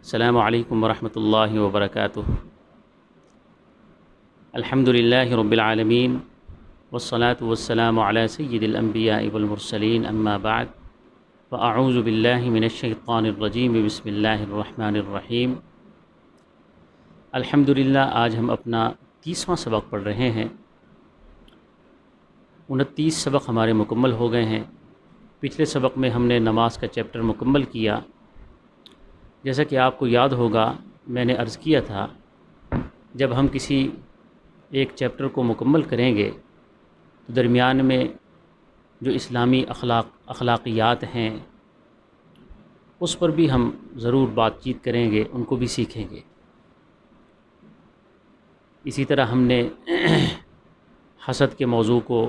السلام علیکم ورحمۃ اللہ وبرکاتہ۔ الحمد للہ رب العالمین والصلاة والسلام علی سید الانبیاء والمرسلین، اما بعد فاعوذ باللہ من الشیطان الرجیم، بسم اللہ الرحمن الرحیم۔ الحمد للہ آج ہم اپنا 30واں سبق پڑھ رہے ہیں۔ 29 سبق ہمارے مکمل ہو گئے ہیں۔ پچھلے سبق میں ہم نے نماز کا چیپٹر مکمل کیا۔ جیسا کہ آپ کو یاد ہوگا، میں نے عرض کیا تھا جب ہم کسی ایک چیپٹر کو مکمل کریں گے تو درمیان میں جو اسلامی اخلاقیات ہیں اس پر بھی ہم ضرور بات چیت کریں گے، ان کو بھی سیکھیں گے۔ اسی طرح ہم نے حسد کے موضوع کو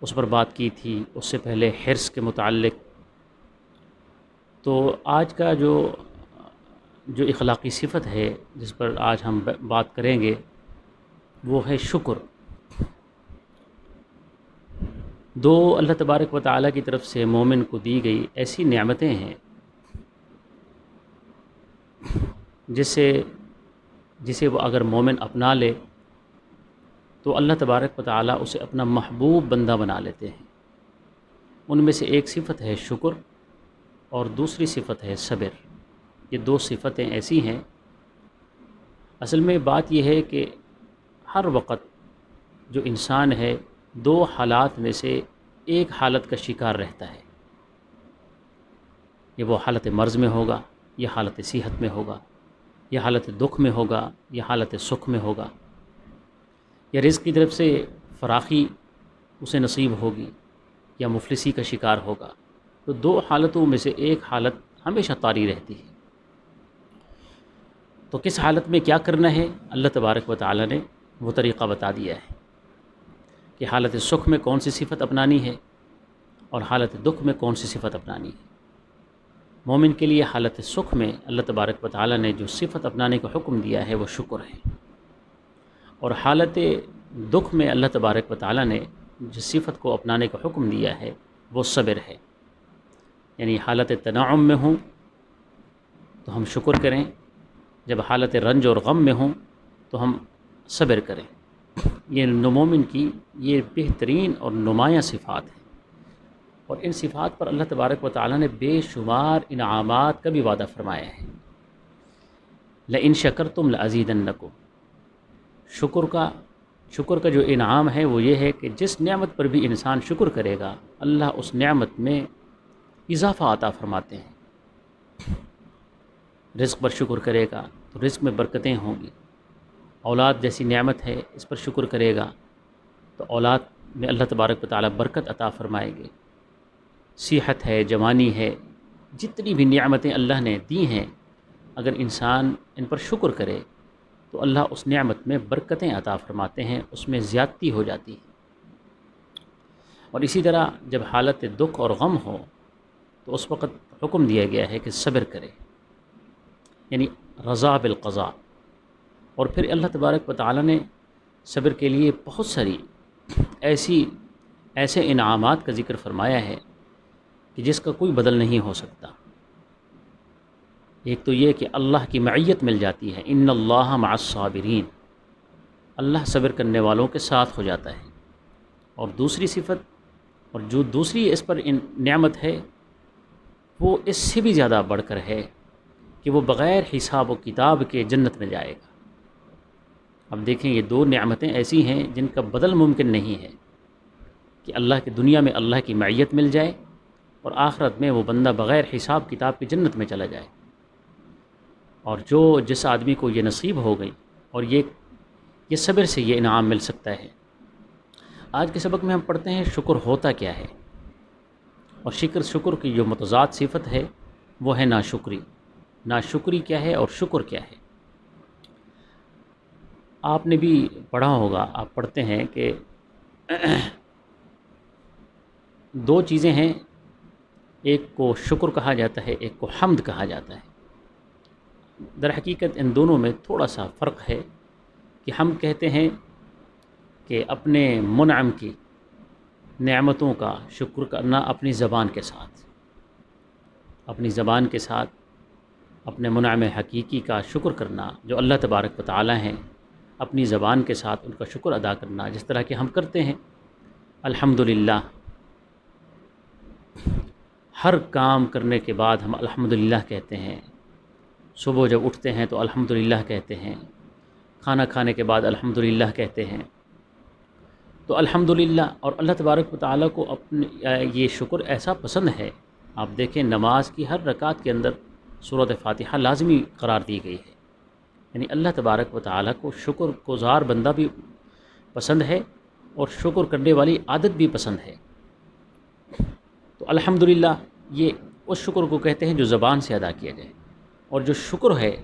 اس پر بات کی تھی، اس سے پہلے حرص کے متعلق۔ تو آج کا جو اخلاقی صفت ہے جس پر آج ہم بات کریں گے وہ ہے شکر۔ دو اللہ تبارک و تعالیٰ کی طرف سے مومن کو دی گئی ایسی نعمتیں ہیں جسے وہ اگر مومن اپنا لے تو اللہ تبارک و تعالیٰ اسے اپنا محبوب بندہ بنا لیتے ہیں۔ ان میں سے ایک صفت ہے شکر اور دوسری صفت ہے صبر۔ یہ دو صفتیں ایسی ہیں، اصل میں بات یہ ہے کہ ہر وقت جو انسان ہے دو حالات میں سے ایک حالت کا شکار رہتا ہے۔ یہ وہ حالت مرض میں ہوگا، یہ حالت صحت میں ہوگا، یہ حالت دکھ میں ہوگا، یہ حالت سکھ میں ہوگا، یا رزق کی طرف سے فراخی اسے نصیب ہوگی یا مفلسی کا شکار ہوگا۔ تو دو حالتوں میں سے ایک حالت ہمیشہ طاری رہتی ہے۔ تو کس حالت میں کیا کرنا ہے، اللہ تبارک و تعالیٰ نے وہ طریقہ بتا دیا ہے کہ حالت سکھ میں کون سی صفت اپنانی ہے اور حالت دکھ میں کون سی صفت اپنانی ہے۔ مومن کے لیے حالت سکھ میں اللہ تبارک و تعالیٰ نے جو صفت اپنانے کا حکم دیا ہے وہ شکر ہے، اور حالت دکھ میں اللہ تبارک و تعالیٰ نے جس صفت کو اپنانے کا حکم دیا ہے وہ صبر ہے۔ یعنی حالت تنعم میں ہوں تو ہم شکر کریں، جب حالت رنج اور غم میں ہوں تو ہم صبر کریں۔ یہ مومن کی یہ بہترین اور نمایاں صفات ہیں، اور ان صفات پر اللہ تبارک و تعالیٰ نے بے شمار انعامات کا بھی وعدہ فرمایا ہے۔ لئن شکرتم لأزیدنکم۔ شکر کا جو انعام ہے وہ یہ ہے کہ جس نعمت پر بھی انسان شکر کرے گا اللہ اس نعمت میں اضافہ عطا فرماتے ہیں۔ رزق پر شکر کرے گا تو رزق میں برکتیں ہوں گی۔ اولاد جیسی نعمت ہے، اس پر شکر کرے گا تو اولاد میں اللہ تبارک و تعالیٰ برکت عطا فرمائیں گے۔ صحت ہے، جوانی ہے، جتنی بھی نعمتیں اللہ نے دی ہیں اگر انسان ان پر شکر کرے تو اللہ اس نعمت میں برکتیں عطا فرماتے ہیں، اس میں زیادتی ہو جاتی ہے۔ اور اسی طرح جب حالت دکھ اور غم ہو تو اس وقت حکم دیا گیا ہے کہ صبر کرے، یعنی رضا بالقضاء۔ اور پھر اللہ تبارک و تعالیٰ نے صبر کے لیے بہت ساری ایسے انعامات کا ذکر فرمایا ہے کہ جس کا کوئی بدل نہیں ہو سکتا۔ ایک تو یہ کہ اللہ کی معیت مل جاتی ہے، ان اللہ مع الصابرین، اللہ صبر کرنے والوں کے ساتھ ہو جاتا ہے۔ اور دوسری صفت اور جو دوسری اس پر نعمت ہے وہ اس سے بھی زیادہ بڑھ کر ہے کہ وہ بغیر حساب و کتاب کے جنت میں جائے گا۔ اب دیکھیں، یہ دو نعمتیں ایسی ہیں جن کا بدل ممکن نہیں ہے کہ اللہ کی دنیا میں اللہ کی معیت مل جائے اور آخرت میں وہ بندہ بغیر حساب کتاب کے جنت میں چلا جائے۔ اور جس آدمی کو یہ نصیب ہو گئی اور یہ صبر سے یہ انعام مل سکتا ہے۔ آج کے سبق میں ہم پڑھتے ہیں شکر ہوتا کیا ہے، اور شکر کی جو متضاد صفت ہے وہ ہے ناشکری۔ ناشکری کیا ہے اور شکر کیا ہے؟ آپ نے بھی پڑھا ہوگا، آپ پڑھتے ہیں کہ دو چیزیں ہیں، ایک کو شکر کہا جاتا ہے، ایک کو حمد کہا جاتا ہے۔ در حقیقت ان دونوں میں تھوڑا سا فرق ہے کہ ہم کہتے ہیں کہ اپنے منعم کی نعمتوں کا شکر کرنا اپنی زبان کے ساتھ، اپنے منعم حقیقی کا شکر کرنا جو اللہ تبارک و تعالی ہیں، اپنی زبان کے ساتھ ان کا شکر ادا کرنا جس طرح کہ ہم کرتے ہیں۔ الحمدللہ، ہر کام کرنے کے بعد ہم الحمدللہ کہتے ہیں۔ صبح جب اٹھتے ہیں تو الحمدللہ کہتے ہیں، کھانا کھانے کے بعد الحمدللہ کہتے ہیں۔ تو الحمدللہ، اور اللہ تبارک و تعالیٰ کو اپنے یہ شکر ایسا پسند ہے۔ آپ دیکھیں نماز کی ہر رکعت کے اندر سورۃ فاتحہ لازمی قرار دی گئی ہے، یعنی اللہ تبارک و تعالیٰ کو شکر گزار بندہ بھی پسند ہے اور شکر کرنے والی عادت بھی پسند ہے۔ تو الحمدللہ یہ اس شکر کو کہتے ہیں جو زبان سے ادا کیا جائے، اور جو شکر ہے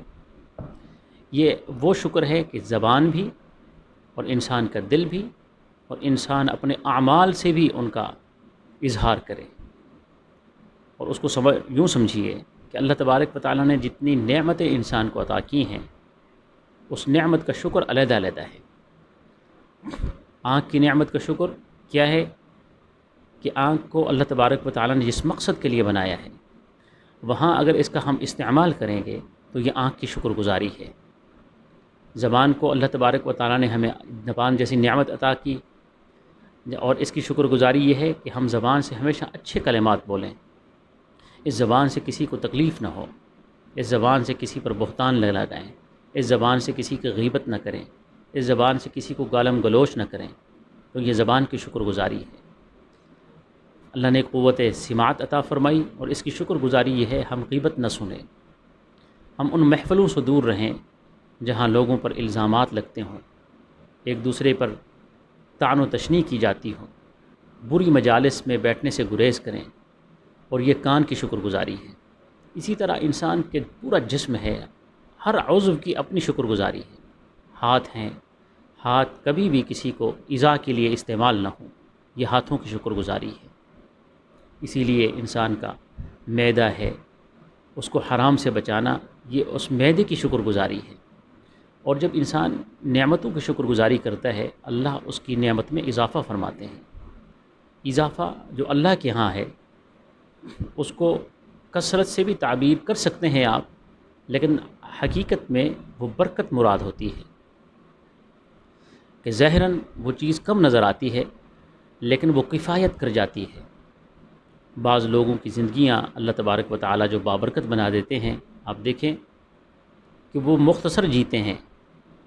یہ وہ شکر ہے کہ زبان بھی اور انسان کا دل بھی اور انسان اپنے اعمال سے بھی ان کا اظہار کرے۔ اور اس کو یوں سمجھیے کہ اللہ تبارک و تعالیٰ نے جتنی نعمتیں انسان کو عطا کی ہیں اس نعمت کا شکر علیحدہ علیحدہ ہے۔ آنکھ کی نعمت کا شکر کیا ہے کہ آنکھ کو اللہ تبارک و تعالیٰ نے جس مقصد کے لیے بنایا ہے وہاں اگر اس کا ہم استعمال کریں گے تو یہ آنکھ کی شکر گزاری ہے۔ زبان کو اللہ تبارک و تعالیٰ نے ہمیں زبان جیسی نعمت عطا کی، اور اس کی شکر گزاری یہ ہے کہ ہم زبان سے ہمیشہ اچھے کلمات بولیں، اس زبان سے کسی کو تکلیف نہ ہو، اس زبان سے کسی پر بہتان نہ لگائیں، اس زبان سے کسی کی غیبت نہ کریں، اس زبان سے کسی کو گالم گلوچ نہ کریں۔ تو یہ زبان کی شکر گزاری ہے۔ اللہ نے قوت سماعت عطا فرمائی، اور اس کی شکر گزاری یہ ہے ہم غیبت نہ سنیں، ہم ان محفلوں سے دور رہیں جہاں لوگوں پر الزامات لگتے ہوں، ایک دوسرے پر طعن و تشنیع کی جاتی ہو، بری مجالس میں بیٹھنے سے گریز کریں، اور یہ کان کی شکر گزاری ہے۔ اسی طرح انسان کے پورا جسم ہے، ہر عضو کی اپنی شکر گزاری ہے۔ ہاتھ ہیں، ہاتھ کبھی بھی کسی کو ایذا کے لیے استعمال نہ ہوں، یہ ہاتھوں کی شکر گزاری ہے۔ اسی لیے انسان کا معدہ ہے، اس کو حرام سے بچانا یہ اس معدے کی شکر گزاری ہے۔ اور جب انسان نعمتوں کی شکر گزاری کرتا ہے اللہ اس کی نعمت میں اضافہ فرماتے ہیں۔ اضافہ جو اللہ کے ہاں ہے اس کو کثرت سے بھی تعبیر کر سکتے ہیں آپ، لیکن حقیقت میں وہ برکت مراد ہوتی ہے کہ ظاہراً وہ چیز کم نظر آتی ہے لیکن وہ کفایت کر جاتی ہے۔ بعض لوگوں کی زندگیاں اللہ تبارک و تعالیٰ جو بابرکت بنا دیتے ہیں، آپ دیکھیں کہ وہ مختصر جیتے ہیں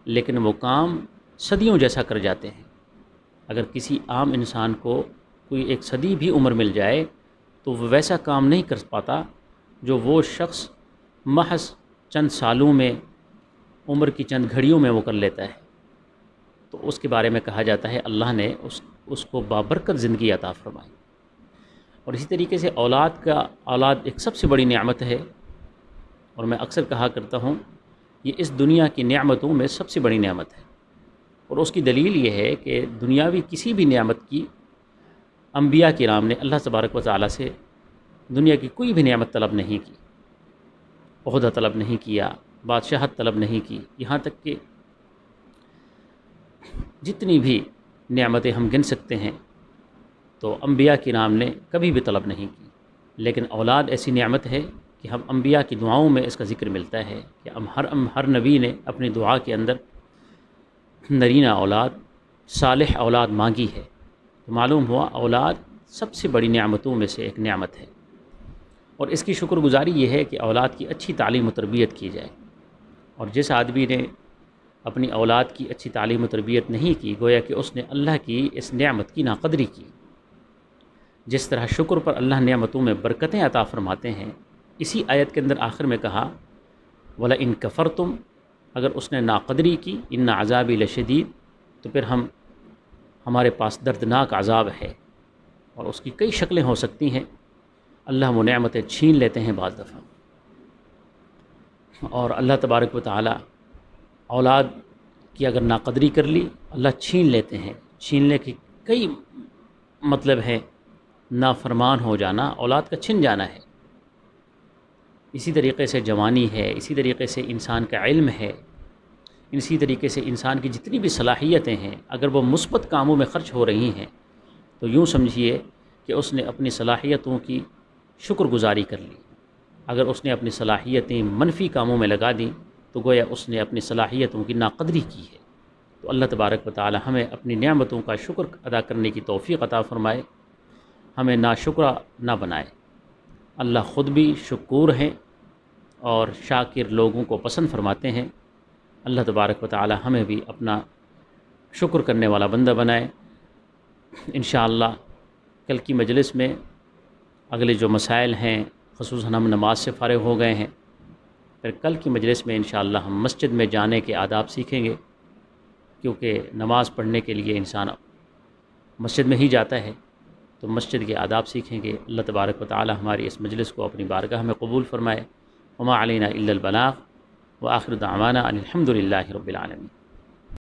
لیکن وہ کام صدیوں جیسا کر جاتے ہیں۔ اگر کسی عام انسان کو کوئی ایک صدی بھی عمر مل جائے تو وہ ویسا کام نہیں کر پاتا جو وہ شخص محض چند سالوں میں، عمر کی چند گھڑیوں میں وہ کر لیتا ہے۔ تو اس کے بارے میں کہا جاتا ہے اللہ نے اس کو بابرکت زندگی عطا فرمائی۔ اور اسی طریقے سے اولاد ایک سب سے بڑی نعمت ہے، اور میں اکثر کہا کرتا ہوں یہ اس دنیا کی نعمتوں میں سب سے بڑی نعمت ہے۔ اور اس کی دلیل یہ ہے کہ دنیاوی کسی بھی نعمت کی انبیاء کرام نے اللہ تبارک و تعالیٰ سے دنیا کی کوئی بھی نعمت طلب نہیں کی، عہدہ طلب نہیں کیا، بادشاہت طلب نہیں کی، یہاں تک کہ جتنی بھی نعمتیں ہم گن سکتے ہیں تو انبیاء کرام نے کبھی بھی طلب نہیں کی۔ لیکن اولاد ایسی نعمت ہے کہ ہم انبیاء کی دعاؤں میں اس کا ذکر ملتا ہے کہ ہر نبی نے اپنی دعا کے اندر نرینہ اولاد، صالح اولاد مانگی ہے۔ تو معلوم ہوا اولاد سب سے بڑی نعمتوں میں سے ایک نعمت ہے، اور اس کی شکر گزاری یہ ہے کہ اولاد کی اچھی تعلیم و تربیت کی جائے۔ اور جس آدمی نے اپنی اولاد کی اچھی تعلیم و تربیت نہیں کی گویا کہ اس نے اللہ کی اس نعمت کی ناقدری کی۔ جس طرح شکر پر اللہ نعمتوں میں برکتیں عطا فرماتے ہیں، اسی آیت کے اندر آخر میں کہا وَلَئِن كَفَرْتُمْ، اگر اس نے ناقدری کی اِنَّ عَذَابِي لَشَدِيدٌ، تو پھر ہمارے پاس دردناک عذاب ہے۔ اور اس کی کئی شکلیں ہو سکتی ہیں، اللہ وہ نعمتیں چھین لیتے ہیں بعض دفعہ، اور اللہ تبارک و تعالی اولاد کی اگر ناقدری کر لی اللہ چھین لیتے ہیں۔ چھیننے کے کئی مطلب ہے، نافرمان ہو جانا اولاد کا چھن جانا ہے۔ اسی طریقے سے جوانی ہے، اسی طریقے سے انسان کا علم ہے، اسی طریقے سے انسان کی جتنی بھی صلاحیتیں ہیں اگر وہ مثبت کاموں میں خرچ ہو رہی ہیں تو یوں سمجھیے کہ اس نے اپنی صلاحیتوں کی شکر گزاری کر لی۔ اگر اس نے اپنی صلاحیتیں منفی کاموں میں لگا دیں تو گویا اس نے اپنی صلاحیتوں کی ناقدری کی ہے۔ تو اللہ تبارک و تعالی ہمیں اپنی نعمتوں کا شکر ادا کرنے کی توفیق عطا فرمائے، ہمیں ناشکرا نہ بنائے۔ اللہ خود بھی شکور ہیں اور شاکر لوگوں کو پسند فرماتے ہیں۔ اللہ تبارک و تعالی ہمیں بھی اپنا شکر کرنے والا بندہ بنائے۔ انشاءاللہ کل کی مجلس میں اگلے جو مسائل ہیں، خصوصاً ہم نماز سے فارغ ہو گئے ہیں، پھر کل کی مجلس میں انشاءاللہ ہم مسجد میں جانے کے آداب سیکھیں گے، کیونکہ نماز پڑھنے کے لیے انسان مسجد میں ہی جاتا ہے، تو مسجد کے آداب سیکھیں گے۔ اللہ تبارک و تعالی ہماری اس مجلس کو اپنی بارگاہ میں قبول فرمائے۔ وما علینا الا البلاغ وآخر دعوانا ان الحمد للہ رب العالمین۔